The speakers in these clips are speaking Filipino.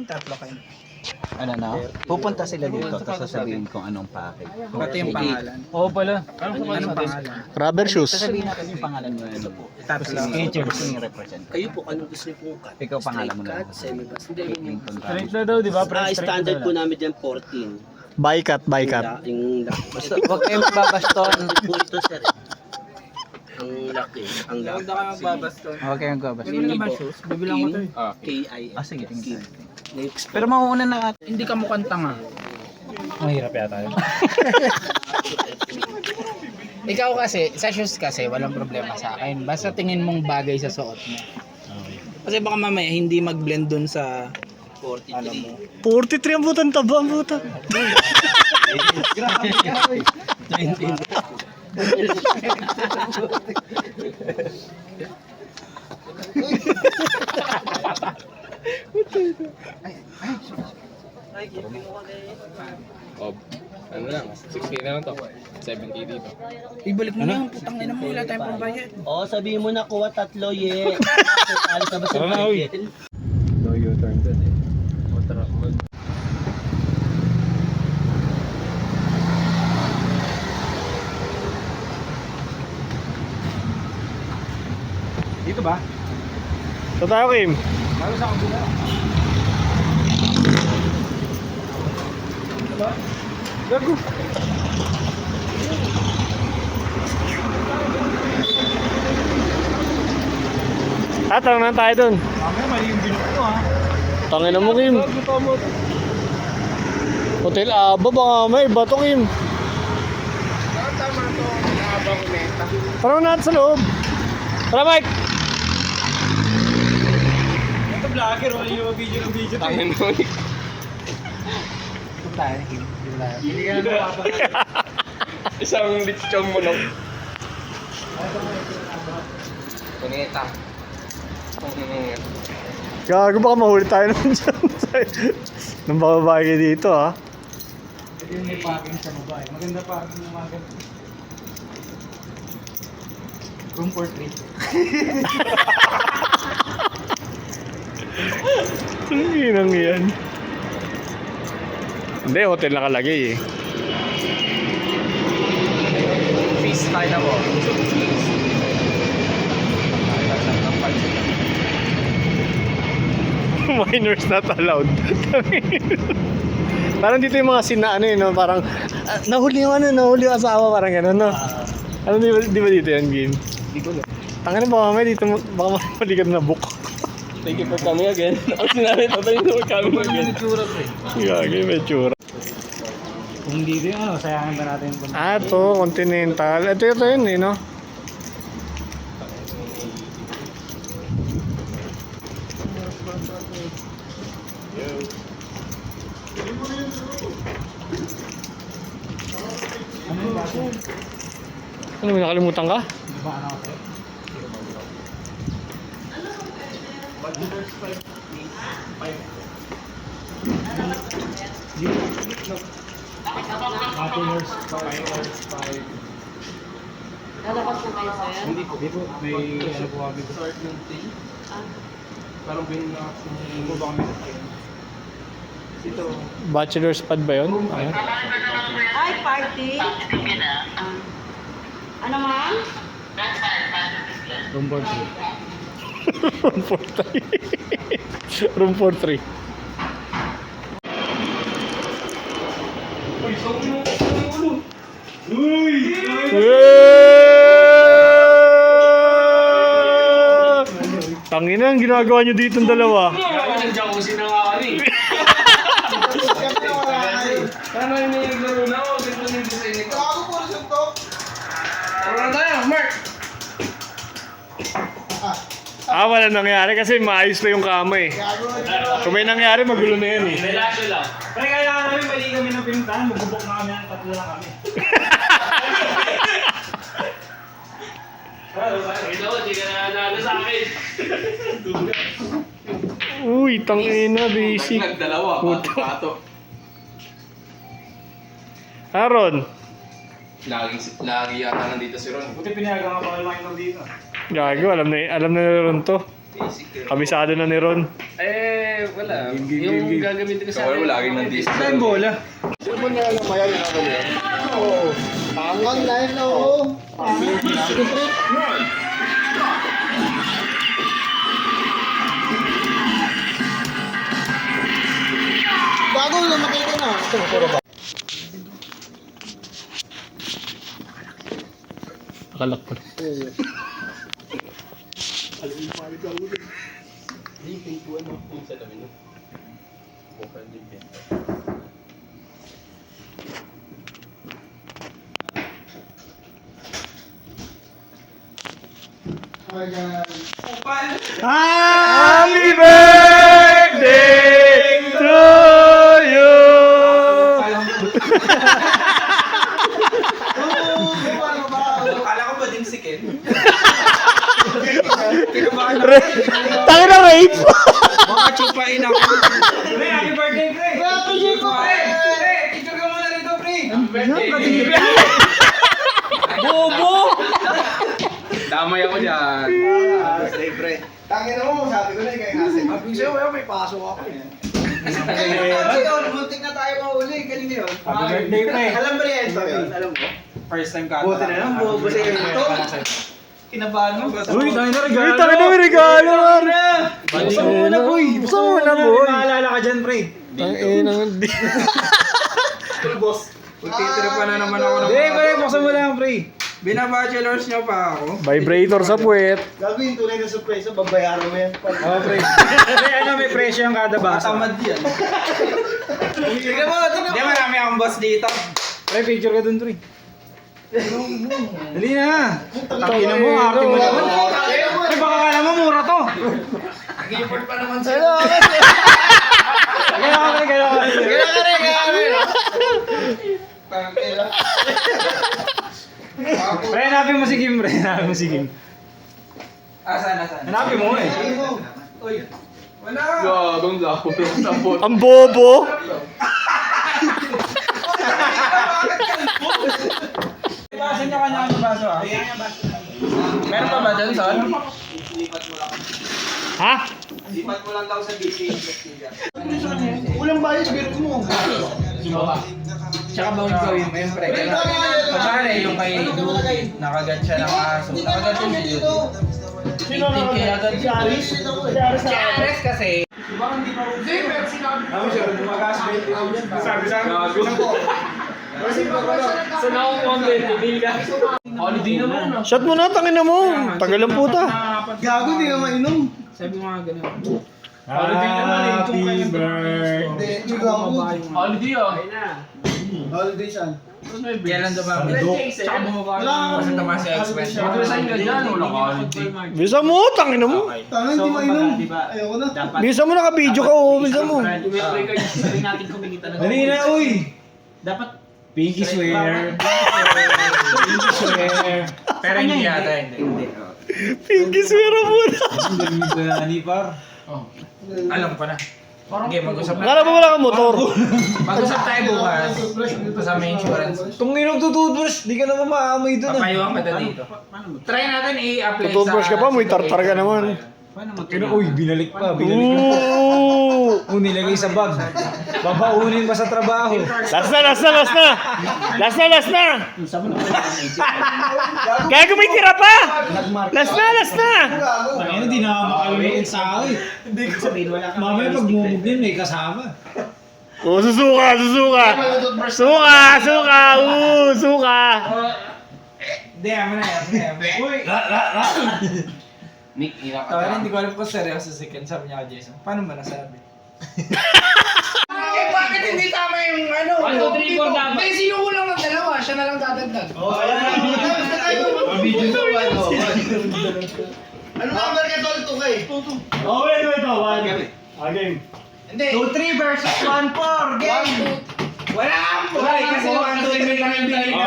tatlo kayo. Ano na? Pupunta sila dito, tapos sasabihin kung anong package. Pati yung pangalan. Oo pala. Anong pangalan? Rubber shoes. Sasabihin natin yung pangalan mo ano po. Tatlo. Skechers yung represent. Kayo po, anong gusto niyo pong cut? Ikaw pangalan mo na. Straight cut, semi-bus. Hindi, Straight na daw, di ba? standard po namin dyan, 14. Bycut. Yung laki. Basta, Huwag kayong babaston. po ito, sir. Ang laki. Ang laki. Huwag na kayo magbabaston. Huwag kayong babaston. Bibili ka ba shoes? Bibilang ko to eh. K-I. Sige, tingin tayo. Next. Pero mauuna na at Hindi ka mukhang tanga. Mahirap yata yun. Ikaw kasi, sa shoes kasi, walang problema sa akin. Basta tingin mong bagay sa suot mo. Kasi baka mamaya hindi mag-blend dun sa 43. ano mo. 43 ang butang taba ang buta. Ano lang, 60 na lang to. 70 dito. Ibalik mo na yung putang ina mo, wala tayong pambayad. Oo, sabihin mo na kuha tatlo, ye. Alis na ba sa Tara na, uy. budget? No U-turn dun eh. Motor ako. Dito ba? So tayo, Kim. Lalo sa kabila. Gago. Tanong na tayo dun. Mamaya mali yung binok mo ha. Tangin na mo, Kim. Hotel Aba, baka may bato, Kim. Tama to, nakabang meta. Parang natin sa loob. Tara, Mike. Ito vlogger, wala yung video ng video. Tangin mo eh. Hindi ka na napapanood. Isang lechon mo lang. Kunita. Gago, baka mahuli tayo naman dyan. Nang baka babae dito, ha. Ito yung may parking sa baba eh. Maganda parking ng mga ganito. Room for 3. Ang inang yan. Hindi, hotel nakalagay eh. feast tayo na po. Minors not allowed. Parang dito yung mga sina ano yun, no? Parang nahuli yung asawa, parang gano'n, no? Ano, di ba dito yan, game? Hindi ko lang. Tangan na baka may dito, baka maligad na book. Thank you for coming again. Ang sinabi, thank you for coming again. Gagay, may tsura. Kung dito yung ano, sayangan ba natin yung Ah, ito, Continental. Ito yun eh, no? Ano, may nakalimutan ka? ba ano ako? Apple 5. Lalabas po kayo, sir? Hindi po. May ano po kami. Start ng tea. Parang mo ba kami sa train? Ito. Bachelor's pad ba yun? Ayun. Ay, party? Ano ma'am? Room board Room 43. Room 43. Tangin na, ang ginagawa nyo dito ng dalawa. Nag-jacuzzi na nga kami. Paano yung naglaro na ako? Ganito yung design nito. Ako po rin ito. Tara na tayo, Mark! Wala nangyari kasi maayos na yung kama eh. Kung may nangyari, magulo na yan eh. Relasyon lang. Pero kailangan namin mali kami ng pinuntahan. Magbubok na kami ng tatlo lang kami. Ito, hindi ka nanalo sa akin. Uy, tangina, basic. Nagdalawa, pato. Aaron, Lagi yata nandito si Ron. Buti pinayagan nga pa kayo dito. gago, alam na ron to. Kabisado na ni Ron. Eh, wala. Yung gagamitin ko sa akin. Wala, laging nandito. Saan bola? Akalak pa. Happy birthday to you! Akala ko ba din si Ken? Tangin na rape! Baka chupain ako. Pre, happy birthday, pre! Happy birthday! Pre, picture ka muna rito, pre! Happy birthday! Bobo! Damay ako dyan. Tangin mo, sabi ko na yung kaya kasi. Sabi sa'yo, may pasok ako eh. Kasi yun, muntik na tayo mahuli. Kanina yun. Happy birthday, pre! Alam ba niya ito yun? Alam mo? First time ka. Buti na lang, bobo sa'yo ito. Kinabahan mo. Uy, tayo na regalo! Uy, tangin na may regalo! Buksan mo na, boy! Buksan mo na, boy! Maalala ka dyan, pre! Tangin na hindi. Boss. Magtitira pa na naman ako ng... Hindi, pre! Buksan mo lang, pre! Binabachelors niyo pa ako. Vibrator sa puwet. Gagawin, tunay na surprise. Babayaran mo yan. Oo, pre. Pre, ano, may presyo ang kada baso. Tamad yan. Tingnan mo, tingnan Hindi, mo. marami akong boss dito. Pre, picture ka dun, pre. Dali na. Takin na mo, arte mo naman. Pre, baka kala mo, mura to. Nag-import pa naman sa'yo. Kaya ka, pre, kaya ka. Pre, hanapin mo si Kim, pre. Hanapin mo si Kim. Asan? Hanapin mo eh. Wala. Gagong lapot. Ang bobo! Ibasan niya kanya ang baso ah. Meron pa ba dyan, Son? Ha? Lipat mo lang daw sa busy. Ulang bayad, biro mo. Tsaka bawal gawin mo yun, pre. Pagkala yung kay Dude, nakagat siya ng aso. Nakagat yun si Dude. Sino na Kaya agad si Aris. Si Aris kasi. Ano siya, lumagas 20 lang yan. Sabi sa akin, sa nakukuha 20 ka. Holiday naman, no? Shot mo na, tangin na mo. Tagal ang puta. Gago, di ka mainom. Sabi mo nga ganun. Holiday naman eh. Happy birthday. Holiday oh. Holiday saan? Kailan daw ba? Tsaka bumaba yung basta tama si X-Men. Magresign ka dyan, wala ka holiday. Bisa mo, tangin na mo. Tangan, di mainom. Ayoko na. Bisa mo, naka-video ka, oh. Bisa mo. Dali na, uy! Dapat pinky swear. Pinky swear. Pero hindi yata, hindi. Pinky swear mo na. Ani par. Alam ko na. Okay, mag-usap na. Kala mo wala kang motor. Mag-usap tayo bukas. Kasama yung insurance. Itong inog tutubrush, di ka naman maamoy dun. Papayuhan ka na dito. Try natin i-apply sa... Tutubrush ka pa, may tartar ka naman. Uy, binalik pa. Ooh! Nilagay sa bag. Babaunin pa sa trabaho. Last na! Last na! Gago, may tira pa! Last na! Ano, di na makaluluin sa akin. Hindi ko sabihin, wala ka. Mamaya pag mumugnin, may kasama. Oh, susuka! Suka! Hindi, ama na yan. Uy! Nick, Hindi ko alam kung seryoso si Ken. Sabi niya kay Jason. Paano ba nasabi? Bakit hindi tama yung ano? 1, 2, 3, 4 dapat. Hindi, sino kulang ng dalawa? Siya na lang dadagdag. Ano number ka tol? 2K? Oh, wait. Game. Hindi. 2-3 versus 1-4. Game! Wala! Kasi 1-2-3 lang yung binigay.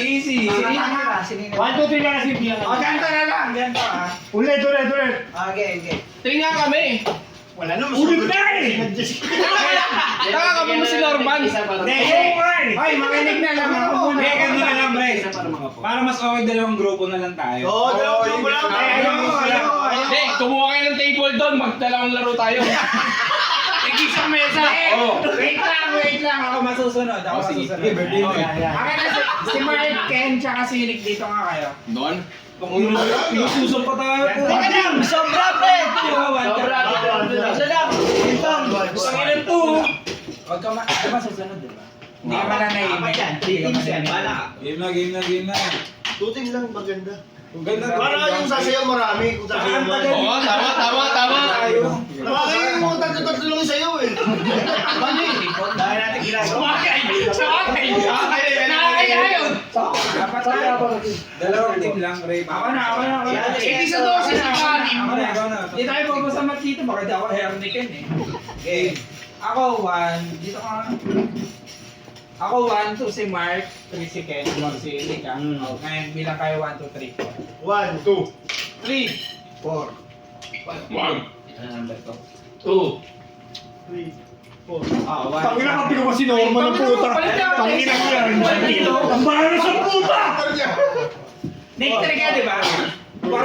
Easy. 1, 2, 3 lang kasi bilang. Ganto na lang. Ganto ah. Ulit. Okay. Tingnan kami. Wala na, Ulit na eh! Nakakabang mo si Norman. Hindi, Ay, makinig na lang ako muna. Hindi, ganun na lang, pre. Para mas okay, dalawang grupo na lang tayo. Oo, dalawang grupo lang. Ayoko. Hindi, kumuha kayo ng table doon, magdalawang laro tayo. Nag-isang mesa. Wait lang. Ako masusunod. Sige, birthday mo. Akin na si Mark, Ken, tsaka si Nick. Dito nga kayo. Doon? Inususan pa tayo. Teka lang, sobra pre! Sobra. Isa lang, intang. Pangilan to. Huwag ka masusunod, di ba? Hindi ka mananahimik. Game na. Tuting lang, maganda. Ganda. Para yung sasayaw marami, kung sasayaw mo. Oo, tama. Nakakalimutan ko tatlo lang sayaw eh. Mali. Dahil natin ginagawa. Sakay! Nakakaya yun! Dapat tayo. Dalawang team lang, Ray. Ako na. Hindi sa dosis na kanin. Ako na. Hindi tayo pumasamat dito, baka di ako hernikin eh. Game. Ako, 1. Dito ka. Ako 1, 2 si Mark, 3 si Ken, 1 si Lika. Ngayon, bilang kayo 1, 2, 3, 1, 4. 2, 3, 4. 1, Ano number to? 2, 3, 4. Tangina ka, pinaka si Norman ng puta. Tangina ko yan. Ang bahala sa puta! Nick, 3 ka, di ba? 4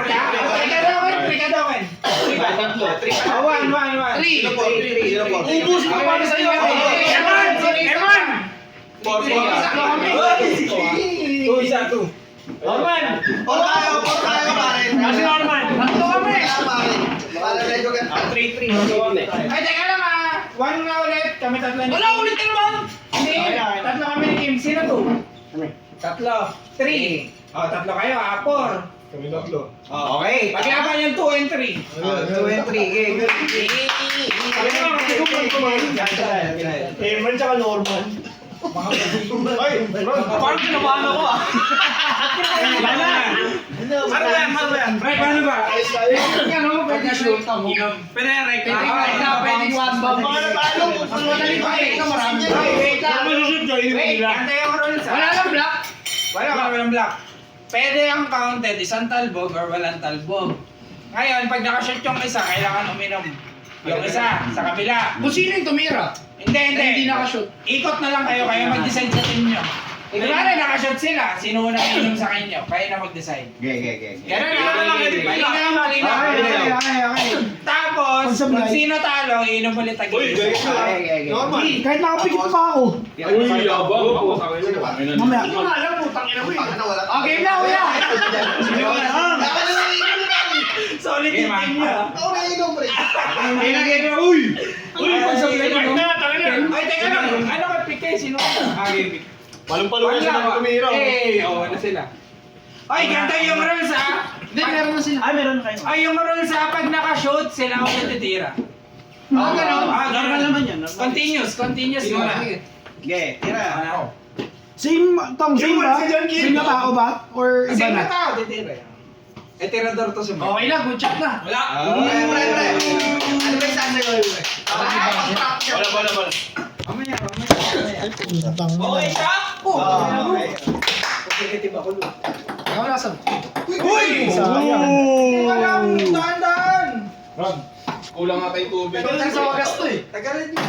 ka? 3 ka daw, Ken. 1. 3. Ubus ko para sa'yo. Eman! 4. Isa, 2. Norman! Por tayo, pare. Kasi Norman! Tatlo kami! Para medyo ka. 3. Ay, teka lang 1 nga ulit. Kami tatlo ni Wala ulit ka naman! Hindi. Tatlo kami ni Kim. Sino to? Tatlo. 3. Tatlo kayo 4. Kami tatlo. Okay. Paglaban yung 2 and 3. 2 and 3, game. Eman tsaka Norman. Ay, Parang kinabahan ako ah. Ano yan? Pre, paano ba? Ano? Pwede shoot mo. Pwede yan, right? Pwedeng one bomb. mga natalo. Wait, antay yung rules. Wala lang black. Walang block. Pwede ang counted, isang talbog or walang talbog. Ngayon, pag nakashoot yung isa, kailangan uminom. Yung isa, sa kabila. Kung sino yung tumira? Hindi nakashoot. Ikot na lang kayo mag-decide sa team nyo. Kunwari, nakashoot sila, sino unang inom sa kanyo, kayo na mag-decide. Ganun na. Tapos, kung sino talo, inom ulit tag-isa. Norman. Kahit nakapikit pa ako. Uy, yabang. Mamaya. Hindi ko alam, putang ina mo eh. Okay na, kuya. Solid yung team nyo. Ako na inom, pre. Ay, teka lang. Ano ka pick kayo? Sino ka? Game pick. Palong-palong na sila tumira. Oo na sila. Ay, ganda yung rules ha. Hindi, meron na sila. Meron kayo. Ay, yung rules ha, pag nakashoot, sila ang natitira. Ganun. Normal naman yan. Continuous muna. Okay, tira. Same ba? Same na tao ba? Or Kasi iba na? tao, titira. Eh, tirador to si Mark. Okay na, good shot na. Wala. Pre. Ano ba yung sasayaw, pre? Wala. Mamaya. Okay, shot! Okay. Ako nasan? Uy! Sayang. Teka lang, dahan-dahan. Kulang nga tayo tubig. Ito sa wagas to eh. Tagalin niyo.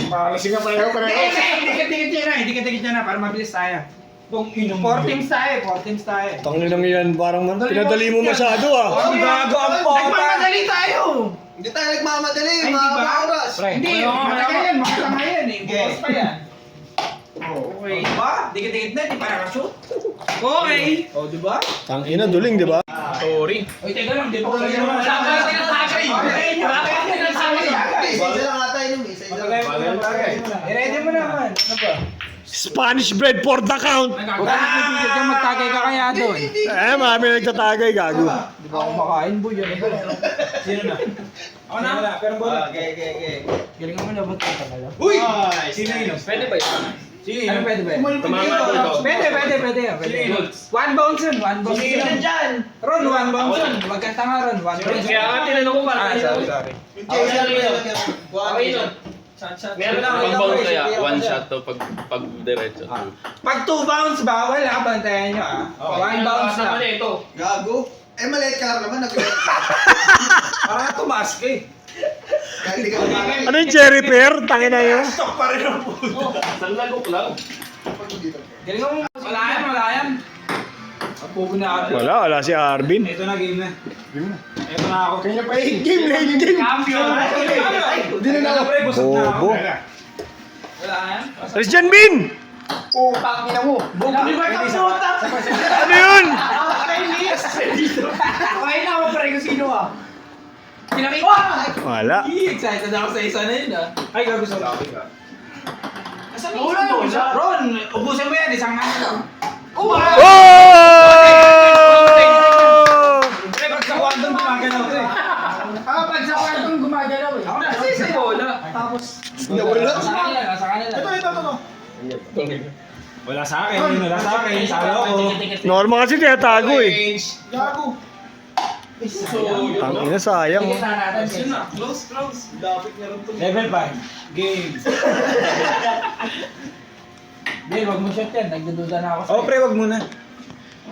Palasing ka pareho. Hindi ka na para mabilis tayo. 4 teams tayo. Tangin lang yan, parang pinadali mo masyado ah. Ang gago ang pota. Nagmamadali tayo. Hindi tayo nagmamadali, Ay, mga di ba? oras. Hindi, matagal yan. Makatanga yan eh. Bukas pa yan. Okay. Diba? Dikit-dikit na, di pa nakashoot. Okay. O, diba? Tangina, duling, di ba? Sorry. Uy, teka lang, di ba ko lang naman. Tinatagay. Bakit tinatagay? Isa lang ata yun, isa lang. I-ready mo naman. Ano ba? Spanish bread for the count! Magtagay ka kaya doon. Eh, mami nagtatagay, gago. Di ba ako makain, boy? Sino na? Ako na. Pero bola. Okay. Galing mo na ba ito talaga? Uy! Sino yun? Pwede ba yun? Ano pwede ba? Pwede. One bounce yun. Sino na dyan? Ron, one bounce yun. Huwag kang tanga, Ron. One bounce. Kaya nga tinanong ko para Sorry. Okay, Meron lang one bounce kaya, one shot to pag diretso. Pag 2 bounce, bawal ha. Bantayan nyo ha. One bounce na. ito. Gago. Eh, maliit ka lang naman. Parang tumaas ka eh. Kahit di ka kumakain. Ano yung cherry pear? Tangin na yun. Stock pa rin ang puto. Sanlagok lang. Galing mo. Wala yan, wala yan. Pugo na ako. Wala si Arvin. Ito na, game na. Ito na ako. Kanya pa yung game, lane game. Champion! Hindi na ako. Busog na ako. Bobo. Wala yan. Christian Bin! Oo, pangina mo. Hindi ba ito puta? Ano yun? Okay na ako pre kung sino ah. Pinakita! Wala. Excited ako sa isa na yun ah. Ay, gagusto ko. Asan yung isa? Ron, ubusin mo yan. Isang ano. Oh! Pre, pag sa kwartong gumagalaw eh. Pag sa kwartong gumagalaw eh. Ako na, sa bola. Tapos, Nawala. sa kanila, sa kanila. Ito. Wala sa akin, wala sa akin. Salo ko. Norma kasi tinatago eh. Gago. Tangina sayang. Kita natin. Close. Dapat na rin to. Level 5. Game. Bill, wag mo shot yan. Nagdududa na ako sa'yo. Oh, pre, wag muna.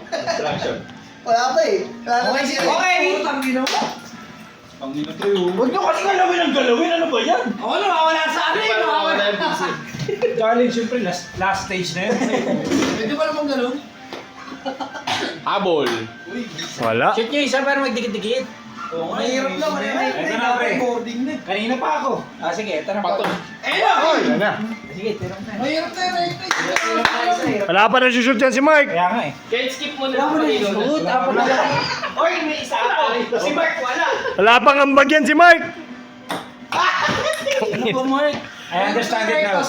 Distraction. Wala pa eh. Wala na kasi. Okay! Ang ina to yun. Huwag nyo kasi galawin ang galawin. Ano ba yan? Oo, nawawala sa akin. Wala yung PC. Challenge, syempre, last stage na yun. Pwede ba namang galawin? Habol. Wala. Shoot nyo isa para magdikit-dikit. Oo, mahirap lang. Ito na, pre. Kanina pa ako. Ah, sige, ito na pa. Wala na. Sige, tirang tayo. Mahirap tayo, Wala pa na-shoot yan si Mike. Kaya nga eh. Kahit skip mo na. Wala mo na yung shoot. Apo na lang. Oy, may isa ako. Si Mark wala. Wala pang ambag yan si Mike. Ano po, Mark? I understand it now.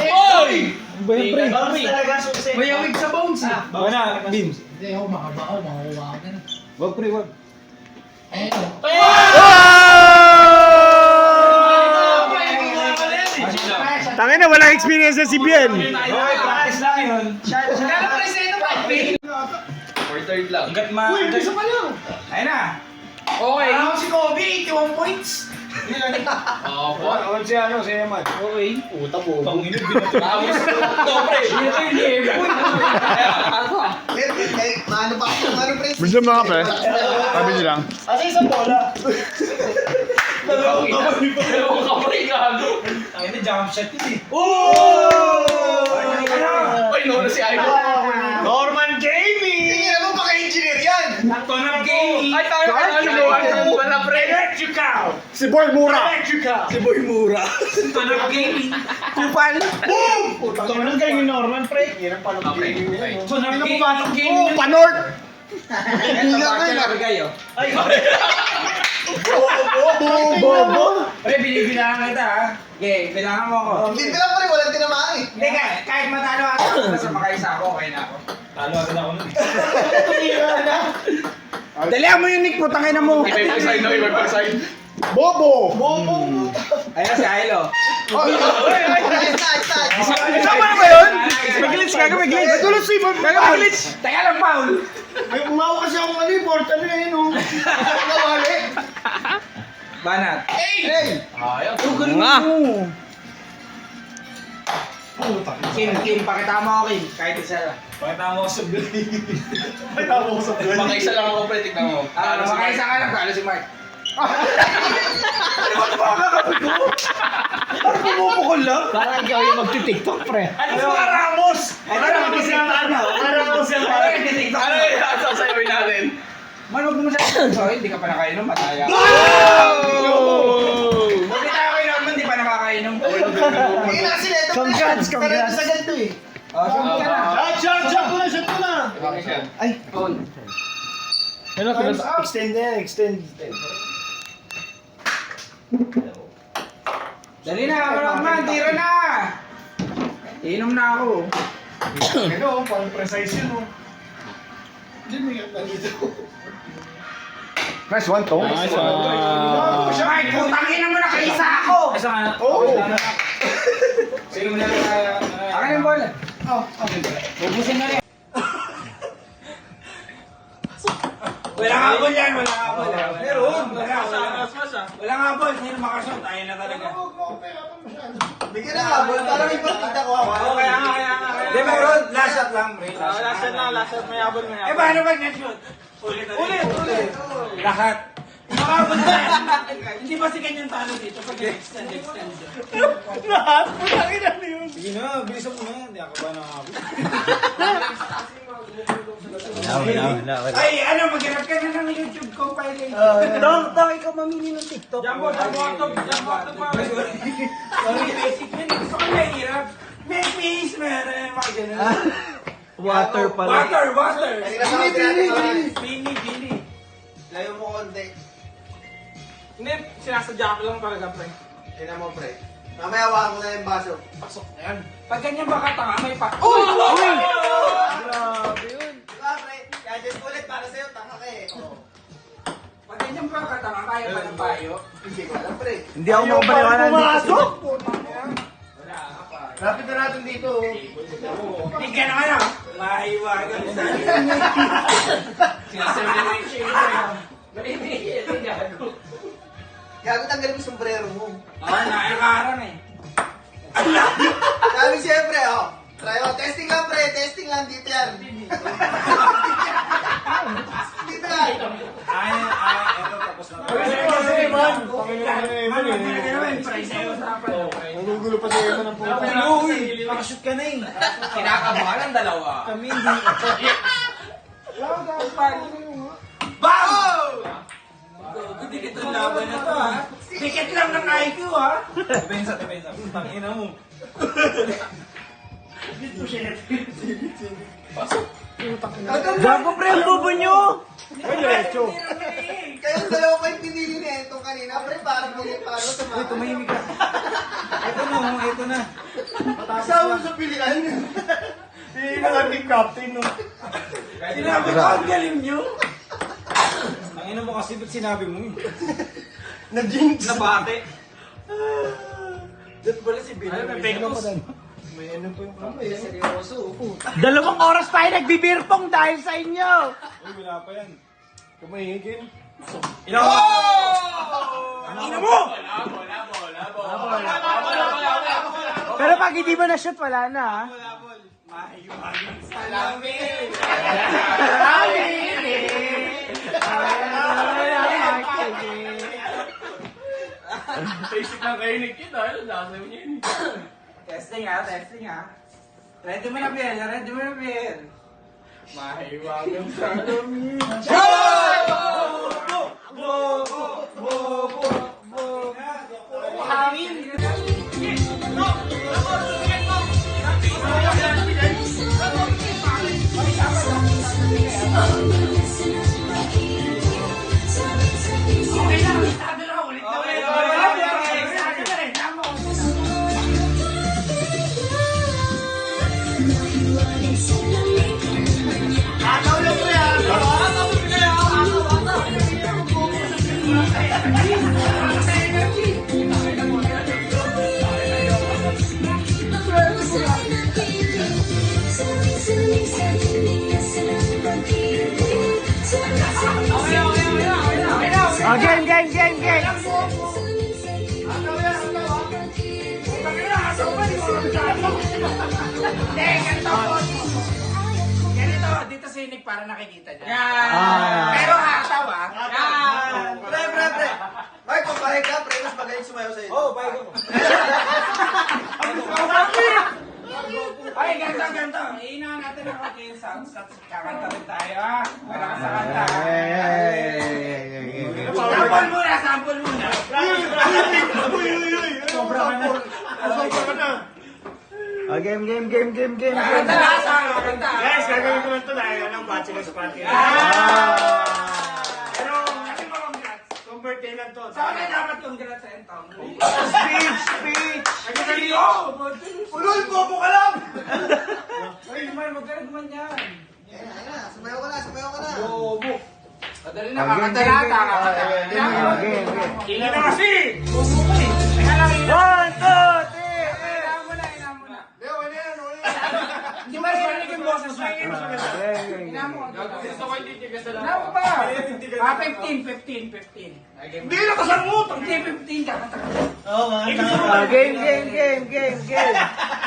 Oy! Ano ba yan, pre? talaga susi. May awig sa bones. Wala, Beams. Hindi ako makabakaw, makukuha ka na. Wag, pre, wag. Tangin na, walang experience na si Bien. Okay, practice lang yun. For third lang. Hanggat ma... Uy, bisa pa lang. Ayun na. Okay. Ako si Kobe, 81 points. Oo, po. Si Eman. Okay. Puta po. Pangino, binatapos. Ito, pre. Ito yung libo. Mano pa ako. Mano pre. Bisa mga pre. Sabi niyo lang. Kasi isang bola. Dalawang kamay gago. Ay, na jump shot yun eh. Ay, no, si Ivo. Norman Gaming! Tingin mo paka-engineer yan. Norman Gaming! Ay, tayo ka ano wala pre. Electrical! Si Boy Mura. Electrical! Si Boy Mura. Norman Gaming! Kupal! Boom! Ito nang galing ni Norman, pre. Okay, okay. So, Norman Gaming! Oh, Panort. Ito ba kayo? Ay! Bobo. Pre, binibilangan kita ha. Okay, bilangan mo ako. Hindi lang pre. Walang tinamaan eh. Hindi ka, kahit matalo ako, basta makaisa ako, okay na ako. Talo agad ako nun. Dalihan mo yung Nick, putang ina mo. Iba yung side, no? Iba yung side. Bobo. Ayan si Ailo. Sama ba yun? May glitch, gaga may glitch. Tulad si Bob, gaga may glitch. Teka lang, Paul. May umawa kasi ako report. Ano na yun? Nawali. Banat. Hey! Ayaw. Nga. Kim, pakita mo ako, Kim. Kahit isa lang. Pakita mo ako sa blue. Makaisa lang ako pre, tignan mo. Ah, makaisa ka lang, talo si Mark. Parang ikaw yung magti-tiktok, pre. Ano ba Ramos? Ano Ramos yung ano? Ramos yung Ano yung sasayawin natin? Man, huwag mo masyadong so, hindi ka pa nakainom, mataya. Bakit tayo kainom, hindi pa nakakainom? Hindi na kasi ito. Congrats, congrats. Pero sa ganito eh. Oh, sumot ka na. Shot ko na. Ay. Ano ka extend na, extend. Dali na, man, tira na! Inom na ako. Ano, parang precise yun oh. Hindi mo yung nandito. Nice one, Tom. Nice one. Mark, putangin mo na kaisa ako! Asa ka na? Oo. Sino mo na akin yung bola. Ubusin na rin. Wala nga ball yan, wala nga ball. Meron, wala nga ball. Wala nga ball, sino makasot, tayo na talaga. Bigyan na habol, parang ipatita ko ako. Kaya nga. Hindi, pero last shot lang, pre. Last shot na, may habol. Eh, paano pag next shot? Ulit. Lahat. Makabot na yan. Hindi ba si ganyan talo dito pag extend. Lahat? Putang ina na yun. Sige na, bilisan mo na. Hindi ako ba nakakabot? Ay, maghanap ka na ng YouTube compilation. Dong, ikaw mamili ng TikTok. Jambo pa. Basic yun. Gusto ko mahirap. May face, meron. Makagano. Water pala. Water. Bini. Layo mo konti. Hindi, sinasadya ko lang para pre. Tingnan mo, pre. Mamaya hawakan mo na yung baso. Pasok na yan. Pag ganyan ba katanga, may pa... Grabe yun. Diba, pre? Gadget ulit para sa'yo. Tanga ka eh. Pag ganyan ba katanga, kaya pa ng payo? Hindi ko alam, pre. Hindi ako makapaniwala dito. Wala ka pa. Lapit na natin dito. Hindi ka na ano? Mahiwagan sa akin. Sinasabi na yung shade sa'yo. Gago, tanggalin mo yung sombrero mo. Nakakaran eh. Sabi siyempre, try mo. Testing lang, pre. Testing lang. Dito yan. Dito yan. Ito tapos na. Kasi man, Panginoon na Eman eh. Nagugulo pa sa Eman ng puto. Uy, makashoot ka na eh. Kinakabahan ang dalawa. Kami hindi. Bang! Dikit ang laban na to ha. Dikit lang ng IQ ha. Depensa. Tangina mo. Gago pre, ang bobo nyo! Ay, diretso. Kayong dalawa pa yung pinili na ito kanina. Pre, parang hindi palo sa mga. Tumahimik ka. Ito na. Kasama sa pilihan. Hindi na nga team captain, no? Sinabi ko, ang galing nyo. Tangina mo kasi ba't sinabi mo eh? Nag-jinx. Nabate. Dito pala si Bill. Ano, may Pecos. May ano pa yung kamay. Seryoso. 2 oras tayo nagbibirpong dahil sa inyo! Uy, wala pa yan. Kumahigin. Ina mo! Pero pag hindi mo na-shoot, wala na ha? Basic lang kayo ni Kid, dahil nasa niya yun. Testing ha. Ready mo na, Bill. Mahiwagang sa amin. Hangin! Oh, game! Ganito, dito sinig para nakikita niya. Ah. Pero hataw ah. Pre. Mark, kung pahay ka, pre, mas magaling sumayaw sa'yo. Pahay ko. Ay, ganto. Iinahan natin ang okay sounds. Tapos kakanta rin tayo ah. Malakas sa kanta. Sample muna. Sobra ka na. Oh, game. Kakanta na sa kanta. Guys, gagawin ko lang ito dahil anong bachelor's party. Pero, Kasi mo congrats. convert kayo lang to. Saan na dapat congrats sa entong? Speech! Ay, seryo! Ulol, bobo ka lang! Ay, magkaroon man yan. Ayun na, sumayaw ka na. Bobo. Madali na, kakanta na. Game. Tingin na kasi! Bobo ka eh. Teka lang, ina. 1, 2, 3! Ina mo na. Hindi ba rinig yung boses mo? Ina mo. Gusto ko hindi Ano ba? 15. Hindi na kasamut! Hindi, 15 ka. Game.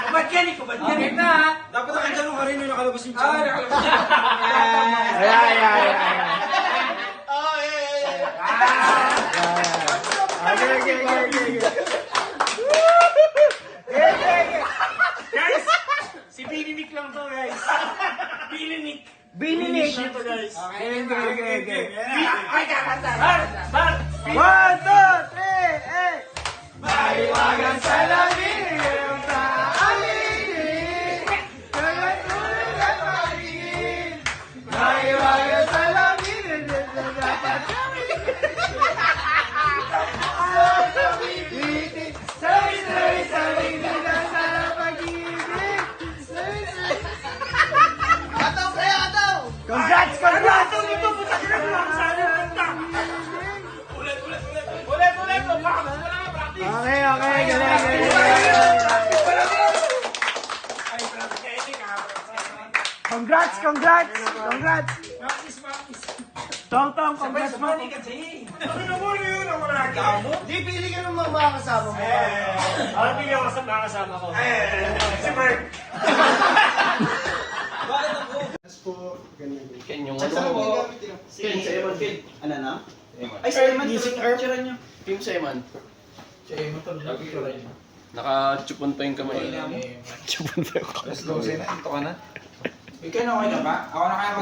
Kubad yan, kubad yan. Okay na. Dapat nakagano ka rin yung nakalabas yung Ah, nakalabas yan. Guys, si Bininik lang to, guys. Bininik. Ito, guys. Okay. Ay, kakanta. Bar! 1, 2, 3, Maliwagan sa lamin, iyong taaling. Kaya tulad at pagiging. Maliwagan sa lamin, iyong dapat kami. Sabi, nila sa pag-ibig. Ataw! Congrats! Ito, putak na lang sa kanta. Ulit. Okay, galing. Congrats! Tong, congrats mo. Ano naman yun? Ako nagkamo? Di, pili ka ng mga kasama mo. Ako pili ako sa mga kasama ko. Si Mark. Bakit ako? Ken yung Saan mo gamit yun? Ken, sa Eman, Ken. Ano na? Ay, sa Eman, picture niyo. Yung sa Eman. Sige, motor. Naka-chupon pa yung kamay. Let's go, Sena. Ito ka na. Ikaw na okay na ba? Ako na kaya